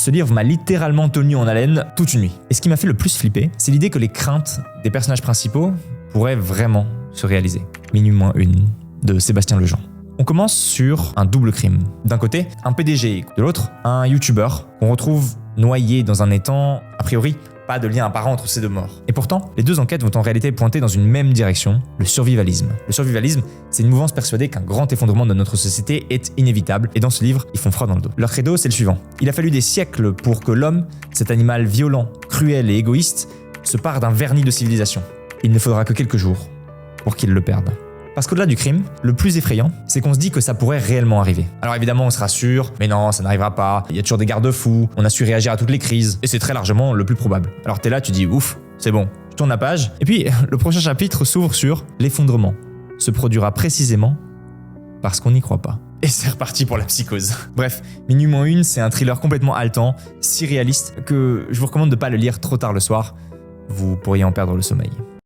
Ce livre m'a littéralement tenu en haleine toute une nuit. Et ce qui m'a fait le plus flipper, c'est l'idée que les craintes des personnages principaux pourraient vraiment se réaliser. Minuit moins une de Sébastien Lejean. On commence sur un double crime. D'un côté, un PDG, de l'autre, un YouTuber qu'on retrouve noyé dans un étang, a priori, pas de lien apparent entre ces deux morts. Et pourtant, les deux enquêtes vont en réalité pointer dans une même direction, le survivalisme. Le survivalisme, c'est une mouvance persuadée qu'un grand effondrement de notre société est inévitable, et dans ce livre, ils font froid dans le dos. Leur credo, c'est le suivant. Il a fallu des siècles pour que l'homme, cet animal violent, cruel et égoïste, se pare d'un vernis de civilisation. Il ne faudra que quelques jours pour qu'il le perde. Parce qu'au-delà du crime, le plus effrayant, c'est qu'on se dit que ça pourrait réellement arriver. Alors évidemment, on se rassure, mais non, ça n'arrivera pas, il y a toujours des garde-fous, on a su réagir à toutes les crises, et c'est très largement le plus probable. Alors t'es là, tu dis ouf, c'est bon, tu tournes la page, et puis le prochain chapitre s'ouvre sur l'effondrement. Se produira précisément parce qu'on n'y croit pas. Et c'est reparti pour la psychose. Bref, Minuit moins une, c'est un thriller complètement haletant, si réaliste, que je vous recommande de ne pas le lire trop tard le soir, vous pourriez en perdre le sommeil.